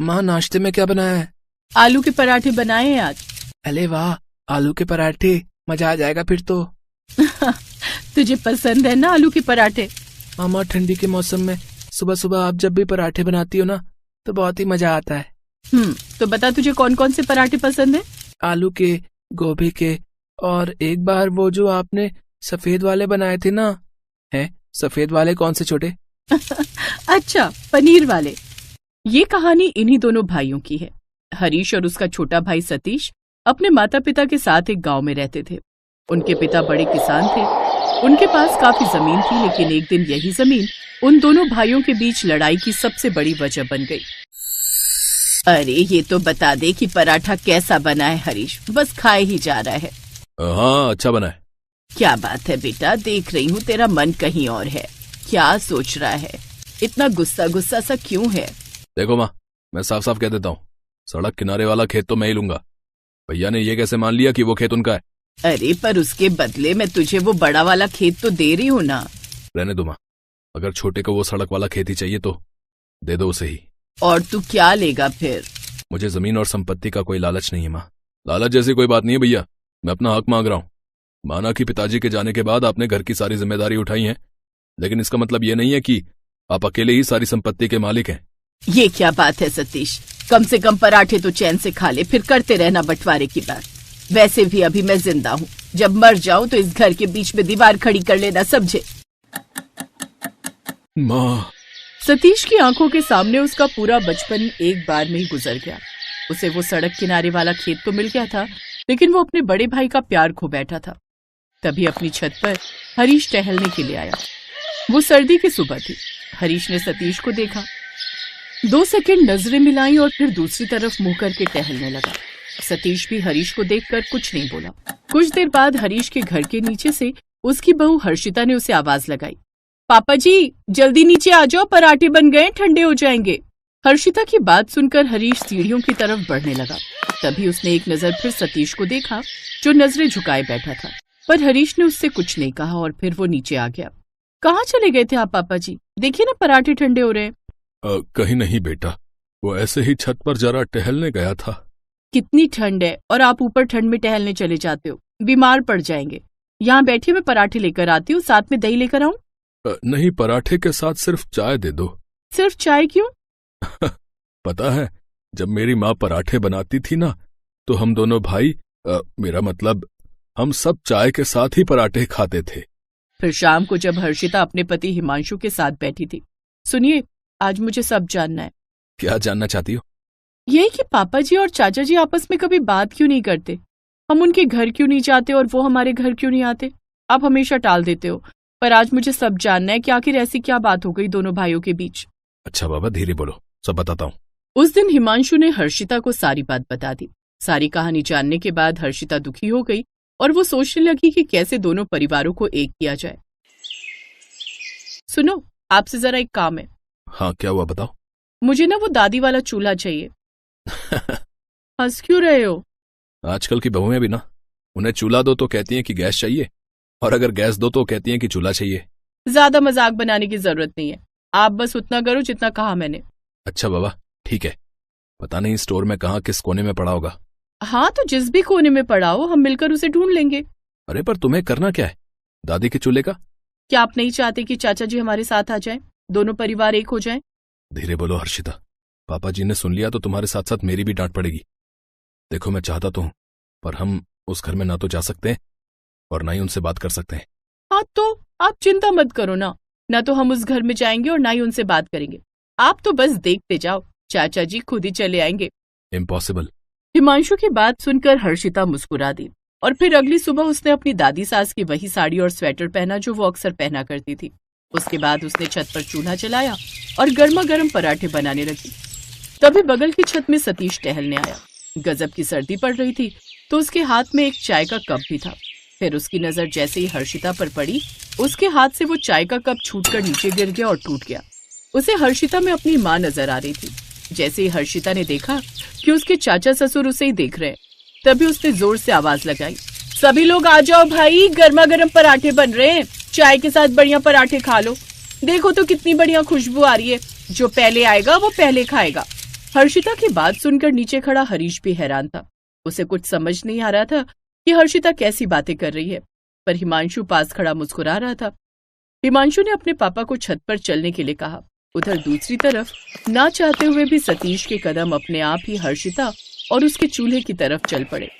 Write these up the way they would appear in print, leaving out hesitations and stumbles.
माँ नाश्ते में क्या बनाया है? आलू के पराठे बनाए हैं आज। अरे वाह, आलू के पराठे, मजा आ जाएगा फिर तो। तुझे पसंद है ना आलू के पराठे? मामा ठंडी के मौसम में सुबह सुबह आप जब भी पराठे बनाती हो ना तो बहुत ही मजा आता है। तो बता तुझे कौन कौन से पराठे पसंद है? आलू के, गोभी के, और एक बार वो जो आपने सफेद वाले बनाए थे ना। हैं सफेद वाले कौन से छोटे? अच्छा, पनीर वाले। ये कहानी इन्हीं दोनों भाइयों की है। हरीश और उसका छोटा भाई सतीश अपने माता पिता के साथ एक गांव में रहते थे। उनके पिता बड़े किसान थे। उनके पास काफी जमीन थी, लेकिन एक दिन यही जमीन उन दोनों भाइयों के बीच लड़ाई की सबसे बड़ी वजह बन गई। अरे ये तो बता दे कि पराठा कैसा बना है हरीश, बस खाए ही जा रहा है। हाँ अच्छा बना है। क्या बात है बेटा, देख रही हूँ तेरा मन कहीं और है। क्या सोच रहा है? इतना गुस्सा गुस्सा सा क्यों है? देखो माँ, मैं साफ साफ कह देता हूँ, सड़क किनारे वाला खेत तो मैं ही लूंगा। भैया ने ये कैसे मान लिया कि वो खेत उनका है? अरे पर उसके बदले मैं तुझे वो बड़ा वाला खेत तो दे रही हूँ ना। रहने दो माँ, अगर छोटे को वो सड़क वाला खेत ही चाहिए तो दे दो उसे ही। और तू क्या लेगा फिर? मुझे जमीन और संपत्ति का कोई लालच नहीं है माँ। लालच जैसी कोई बात नहीं है भैया, मैं अपना हक मांग रहा हूँ। माना कि पिताजी के जाने के बाद आपने घर की सारी जिम्मेदारी उठाई है, लेकिन इसका मतलब ये नहीं है कि आप अकेले ही सारी संपत्ति के मालिक हैं। ये क्या बात है सतीश, कम से कम पराठे तो चैन से खा ले, फिर करते रहना बंटवारे की बात। वैसे भी अभी मैं जिंदा हूँ, जब मर जाऊं तो इस घर के बीच में दीवार खड़ी कर लेना, समझे? माँ। सतीश की आंखों के सामने उसका पूरा बचपन एक बार में ही गुजर गया। उसे वो सड़क किनारे वाला खेत तो मिल गया था, लेकिन वो अपने बड़े भाई का प्यार खो बैठा था। तभी अपनी छत पर हरीश टहलने के लिए आया। वो सर्दी की सुबह थी। हरीश ने सतीश को देखा, 2 सेकंड नजरें मिलाई और फिर दूसरी तरफ मुंह करके टहलने लगा। सतीश भी हरीश को देखकर कुछ नहीं बोला। कुछ देर बाद हरीश के घर के नीचे से उसकी बहू हर्षिता ने उसे आवाज लगाई, पापा जी जल्दी नीचे आ जाओ, पराठे बन गए, ठंडे हो जाएंगे। हर्षिता की बात सुनकर हरीश सीढ़ियों की तरफ बढ़ने लगा। तभी उसने एक नजर फिर सतीश को देखा, जो नजरें झुकाए बैठा था, पर हरीश ने उससे कुछ नहीं कहा और फिर वो नीचे आ गया। कहाँ चले गए थे आप पापा जी? देखिए ना पराठे ठंडे हो रहे हैं। कहीं नहीं बेटा, वो ऐसे ही छत पर जरा टहलने गया था। कितनी ठंड है और आप ऊपर ठंड में टहलने चले जाते हो, बीमार पड़ जाएंगे। यहाँ बैठिए, मैं पराठे लेकर आती हूँ, साथ में दही लेकर आऊं? नहीं, पराठे के साथ सिर्फ चाय दे दो। सिर्फ चाय क्यों? पता है, जब मेरी माँ पराठे बनाती थी ना तो हम दोनों भाई, मेरा मतलब हम सब चाय के साथ ही पराठे खाते थे। फिर शाम को जब हर्षिता अपने पति हिमांशु के साथ बैठी थी, सुनिए आज मुझे सब जानना है। क्या जानना चाहती हो? यही कि पापा जी और चाचा जी आपस में कभी बात क्यों नहीं करते? हम उनके घर क्यों नहीं जाते और वो हमारे घर क्यों नहीं आते? आप हमेशा टाल देते हो, पर आज मुझे सब जानना है कि आखिर ऐसी क्या बात हो गई दोनों भाइयों के बीच। अच्छा बाबा, धीरे बोलो, सब बताता हूँ। उस दिन हिमांशु ने हर्षिता को सारी बात बता दी। सारी कहानी जानने के बाद हर्षिता दुखी हो गई और वो सोचने लगी कि कैसे दोनों परिवारों को एक किया जाए। सुनो, आपसे जरा एक काम है। हाँ क्या हुआ, बताओ। मुझे ना वो दादी वाला चूल्हा चाहिए। हंस क्यों रहे हो? आजकल की बहुएं भी ना, उन्हें चूल्हा दो तो कहती हैं कि गैस चाहिए, और अगर गैस दो तो कहती हैं कि चूल्हा चाहिए। ज्यादा मजाक बनाने की जरूरत नहीं है, आप बस उतना करो जितना कहा मैंने। अच्छा बाबा ठीक है, पता नहीं स्टोर में कहाँ किस कोने में पड़ा होगा। हाँ तो जिस भी कोने में पड़ा हो हम मिलकर उसे ढूंढ लेंगे। अरे पर तुम्हें करना क्या है दादी के चूल्हे का? क्या आप नहीं चाहते कि चाचा जी हमारे साथ आ जाएं, दोनों परिवार एक हो जाएं? धीरे बोलो हर्षिता, पापा जी ने सुन लिया तो तुम्हारे साथ साथ मेरी भी डांट पड़ेगी। देखो मैं चाहता तो हूँ, पर हम उस घर में ना तो जा सकते हैं और ना ही उनसे बात कर सकते हैं। हाँ तो आप चिंता मत करो ना तो हम उस घर में जाएंगे और ना ही उनसे बात करेंगे। आप तो बस देखते जाओ, चाचा जी खुद ही चले आएंगे। इम्पॉसिबल। हिमांशु की बात सुनकर हर्षिता मुस्कुरा दी और फिर अगली सुबह उसने अपनी दादी सास की वही साड़ी और स्वेटर पहना जो वो अक्सर पहना करती थी। उसके बाद उसने छत पर चूल्हा जलाया और गर्मा गर्म पराठे बनाने लगी। तभी बगल की छत में सतीश टहलने आया। गजब की सर्दी पड़ रही थी तो उसके हाथ में एक चाय का कप भी था। फिर उसकी नजर जैसे ही हर्षिता पर पड़ी, उसके हाथ से वो चाय का कप छूटकर नीचे गिर गया और टूट गया। उसे हर्षिता में अपनी माँ नजर आ रही थी। जैसे ही हर्षिता ने देखा कि उसके चाचा ससुर उसे ही देख रहे हैं, तभी उसने जोर से आवाज लगाई, सभी लोग आ जाओ भाई, गर्मा गर्म पराठे बन रहे हैं, चाय के साथ बढ़िया पराठे खा लो। देखो तो कितनी बढ़िया खुशबू आ रही है, जो पहले आएगा वो पहले खाएगा। हर्षिता की बात सुनकर नीचे खड़ा हरीश भी हैरान था। उसे कुछ समझ नहीं आ रहा था कि हर्षिता कैसी बातें कर रही है, पर हिमांशु पास खड़ा मुस्कुरा रहा था। हिमांशु ने अपने पापा को छत पर चलने के लिए कहा। उधर दूसरी तरफ ना चाहते हुए भी सतीश के कदम अपने आप ही हर्षिता और उसके चूल्हे की तरफ चल पड़े।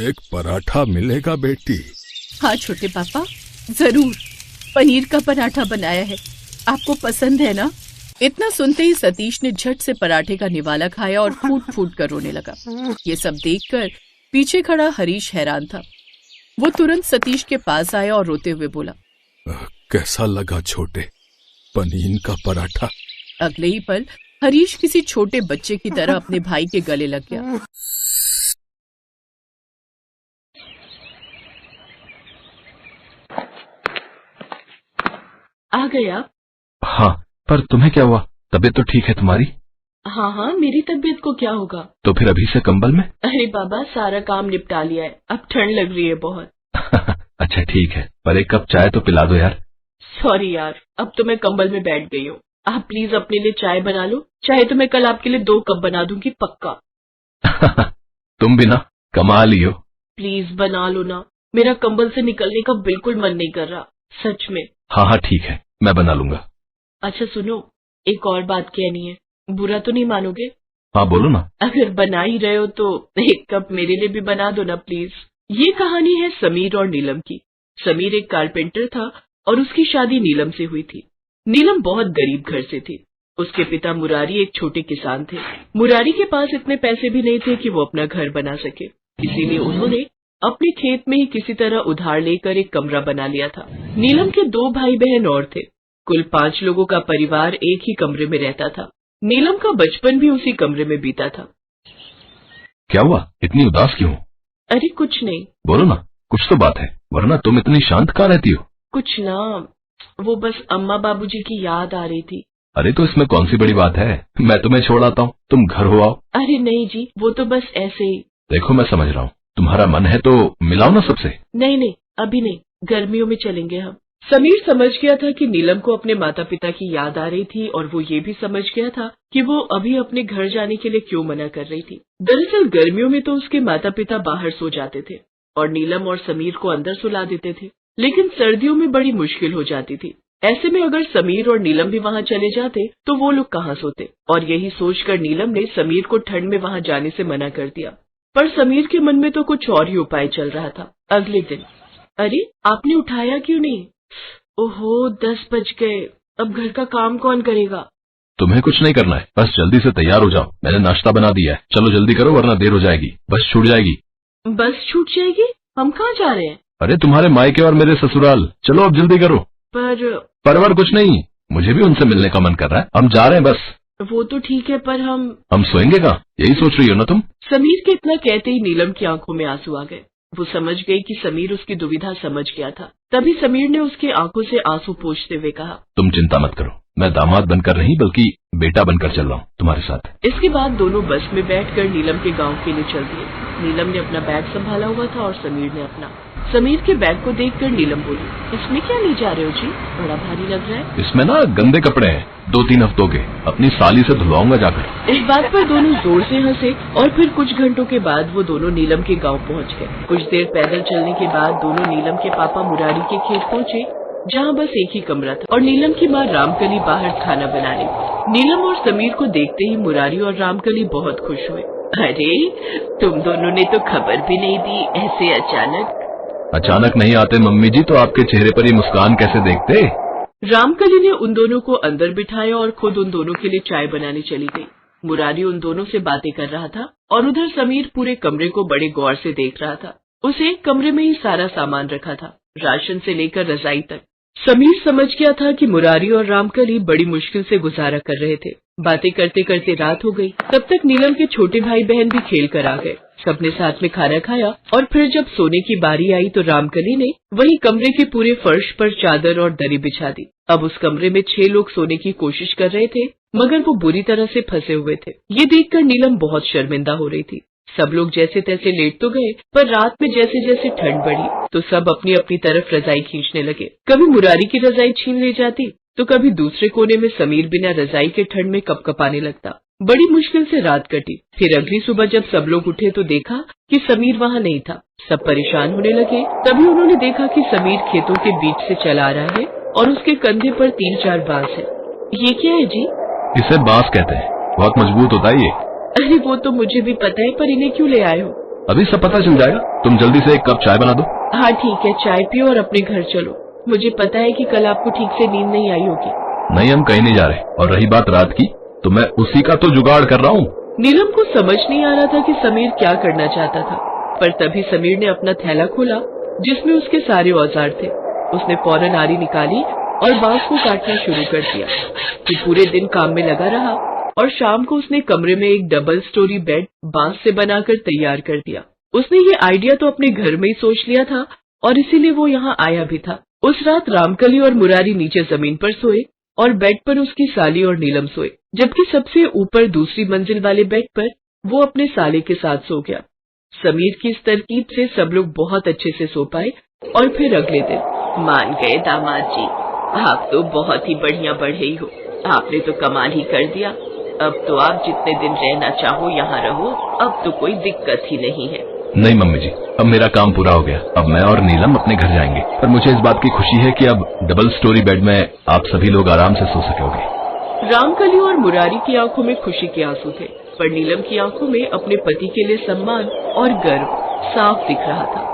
एक पराठा मिलेगा बेटी? हाँ छोटे पापा, जरूर। पनीर का पराठा बनाया है, आपको पसंद है ना? इतना सुनते ही सतीश ने झट से पराठे का निवाला खाया और फूट फूट कर रोने लगा। ये सब देखकर पीछे खड़ा हरीश हैरान था। वो तुरंत सतीश के पास आया और रोते हुए बोला, कैसा लगा छोटे, पनीर का पराठा? अगले ही पल हरीश किसी छोटे बच्चे की तरह अपने भाई के गले लग गया। आ गए आप? हाँ, पर तुम्हें क्या हुआ? तबीयत तो ठीक है तुम्हारी? हाँ हाँ, मेरी तबीयत को क्या होगा? तो फिर अभी से कंबल में? अरे बाबा, सारा काम निपटा लिया है, अब ठंड लग रही है बहुत। अच्छा ठीक है, पर एक कप चाय तो पिला दो यार। सॉरी यार, अब तो मैं कंबल में बैठ गई हूँ। आप प्लीज अपने लिए चाय बना लो, चाहे तो मैं कल आपके लिए 2 कप बना दूंगी पक्का। तुम भी ना कमाल ही हो। प्लीज बना लो ना, मेरा कंबल से निकलने का बिल्कुल मन नहीं कर रहा, सच में। हाँ हाँ ठीक है, मैं बना लूंगा। अच्छा सुनो, एक और बात कहनी है, बुरा तो नहीं मानोगे? हाँ बोलो ना। अगर बना ही रहे हो तो 1 कप मेरे लिए भी बना दो ना प्लीज। ये कहानी है समीर और नीलम की। समीर एक कारपेंटर था और उसकी शादी नीलम से हुई थी। नीलम बहुत गरीब घर से थी। उसके पिता मुरारी एक छोटे किसान थे। मुरारी के पास इतने पैसे भी नहीं थे कि वो अपना घर बना सके, इसीलिए उन्होंने अपने खेत में ही किसी तरह उधार लेकर एक कमरा बना लिया था। नीलम के 2 भाई बहन और थे। कुल 5 लोगों का परिवार एक ही कमरे में रहता था। नीलम का बचपन भी उसी कमरे में बीता था। क्या हुआ, इतनी उदास क्यों? अरे कुछ नहीं। बोलो ना, कुछ तो बात है, वरना तुम इतनी शांत कहाँ रहती हो? कुछ ना, वो बस अम्मा बाबूजी की याद आ रही थी। अरे तो इसमें कौन सी बड़ी बात है, मैं तुम्हें छोड़ आता हूँ, तुम घर हो आओ। अरे नहीं जी, वो तो बस ऐसे ही। देखो मैं समझ रहा हूँ, तुम्हारा मन है तो मिलाओ ना सबसे। नहीं नहीं, अभी नहीं, गर्मियों में चलेंगे हम। समीर समझ गया था कि नीलम को अपने माता पिता की याद आ रही थी और वो ये भी समझ गया था कि वो अभी अपने घर जाने के लिए क्यों मना कर रही थी। दरअसल गर्मियों में तो उसके माता पिता बाहर सो जाते थे और नीलम और समीर को अंदर सुला देते थे, लेकिन सर्दियों में बड़ी मुश्किल हो जाती थी। ऐसे में अगर समीर और नीलम भी वहाँ चले जाते तो वो लोग कहाँ सोते, और यही सोचकर नीलम ने समीर को ठंड में वहाँ जाने से मना कर दिया। पर समीर के मन में तो कुछ और ही उपाय चल रहा था। अगले दिन, अरे आपने उठाया क्यों नहीं? ओहो 10 बज गए, अब घर का काम कौन करेगा? तुम्हें कुछ नहीं करना है, बस जल्दी से तैयार हो जाओ, मैंने नाश्ता बना दिया है, चलो जल्दी करो वरना देर हो जाएगी, बस छूट जाएगी। बस छूट जाएगी? हम कहाँ जा रहे हैं? अरे तुम्हारे मायके और मेरे ससुराल, चलो अब जल्दी करो। परवर कुछ नहीं, मुझे भी उनसे मिलने का मन कर रहा है, हम जा रहे हैं बस। वो तो ठीक है, पर हम सोएंगे कहाँ, यही सोच रही हो ना तुम? समीर के इतना कहते ही नीलम की आंखों में आंसू आ गए। वो समझ गई कि समीर उसकी दुविधा समझ गया था। तभी समीर ने उसकी आंखों से आंसू पोंछते हुए कहा, तुम चिंता मत करो, मैं दामाद बनकर नहीं बल्कि बेटा बनकर चल रहा हूँ तुम्हारे साथ। इसके बाद दोनों बस में बैठकर नीलम के गांव के लिए चल दिए। नीलम ने अपना बैग संभाला हुआ था और समीर ने अपना। समीर के बैग को देखकर नीलम बोली, इसमें क्या ले जा रहे हो जी, बड़ा भारी लग रहा है। इसमें ना गंदे कपड़े हैं, 2-3 हफ्तों के, अपनी साली से धुलवाऊंगा जाकर। इस बात पर दोनों जोर से हंसे और फिर कुछ घंटों के बाद वो दोनों नीलम के गांव पहुंच गए। कुछ देर पैदल चलने के बाद दोनों नीलम के पापा मुरारी के खेत पहुंचे, जहां बस एक ही कमरा था और नीलम की माँ रामकली बाहर खाना बना रही। नीलम और समीर को देखते ही मुरारी और रामकली बहुत खुश हुए। अरे तुम दोनों ने तो खबर भी नहीं दी, ऐसे अचानक। अचानक नहीं आते मम्मी जी, तो आपके चेहरे पर ये मुस्कान कैसे देखते? रामकली ने उन दोनों को अंदर बिठाया और खुद उन दोनों के लिए चाय बनाने चली गई। मुरारी उन दोनों से बातें कर रहा था और उधर समीर पूरे कमरे को बड़े गौर से देख रहा था। उसे एक कमरे में ही सारा सामान रखा था, राशन से लेकर रजाई तक। समीर समझ गया था कि मुरारी और रामकली बड़ी मुश्किल से गुजारा कर रहे थे। बातें करते करते रात हो गई। तब तक नीलम के छोटे भाई बहन भी खेल कर आ गए। सबने साथ में खाना खाया और फिर जब सोने की बारी आई तो रामकली ने वही कमरे के पूरे फर्श पर चादर और दरी बिछा दी। अब उस कमरे में 6 लोग सोने की कोशिश कर रहे थे, मगर वो बुरी तरह से फंसे हुए थे। ये देखकर नीलम बहुत शर्मिंदा हो रही थी। सब लोग जैसे तैसे लेट तो गए, पर रात में जैसे जैसे ठंड बढ़ी तो सब अपनी अपनी तरफ रजाई खींचने लगे। कभी मुरारी की रजाई छीन ले जाती तो कभी दूसरे कोने में समीर बिना रजाई के ठंड में कपकपाने लगता। बड़ी मुश्किल से रात कटी। फिर अगली सुबह जब सब लोग उठे तो देखा कि समीर वहाँ नहीं था। सब परेशान होने लगे। तभी उन्होंने देखा कि समीर खेतों के बीच से चला आ रहा है और उसके कंधे पर 3-4 बांस है। ये क्या है जी? इसे बांस कहते हैं, बहुत मजबूत होता है ये। अरे वो तो मुझे भी पता है, पर इन्हें क्यों ले आए हो? अभी सब पता चल जाएगा, तुम जल्दी से एक कप चाय बना दो। हाँ ठीक है, चाय पियो और अपने घर चलो। मुझे पता है कि कल आपको ठीक से नींद नहीं आई होगी। नहीं, हम कहीं नहीं जा रहे। और रही बात रात की, तो मैं उसी का तो जुगाड़ कर रहा हूँ। नीलम को समझ नहीं आ रहा था कि समीर क्या करना चाहता था, पर तभी समीर ने अपना थैला खोला जिसमें उसके सारे औजार थे। उसने फौरन आरी निकाली और बांस को काटना शुरू कर दिया। फिर पूरे दिन काम में लगा रहा और शाम को उसने कमरे में एक डबल स्टोरी बेड बांस से बनाकर तैयार कर दिया। उसने ये आइडिया तो अपने घर में ही सोच लिया था और इसीलिए वो यहाँ आया भी था। उस रात रामकली और मुरारी नीचे जमीन पर सोए और बेड पर उसकी साली और नीलम सोए, जबकि सबसे ऊपर दूसरी मंजिल वाले बेड पर वो अपने साले के साथ सो गया। समीर की इस तरकीब से सब लोग बहुत अच्छे से सो पाए। और फिर अगले दिन, मान गए दामाद जी, आप तो बहुत ही बढ़िया बढ़े हो। आपने तो कमाल ही कर दिया। अब तो आप जितने दिन रहना चाहो यहाँ रहो, अब तो कोई दिक्कत ही नहीं है। नहीं मम्मी जी, अब मेरा काम पूरा हो गया। अब मैं और नीलम अपने घर जाएंगे। पर मुझे इस बात की खुशी है कि अब डबल स्टोरी बेड में आप सभी लोग आराम से सो सकोगे। रामकली और मुरारी की आंखों में खुशी के आंसू थे, पर नीलम की आंखों में अपने पति के लिए सम्मान और गर्व साफ दिख रहा था।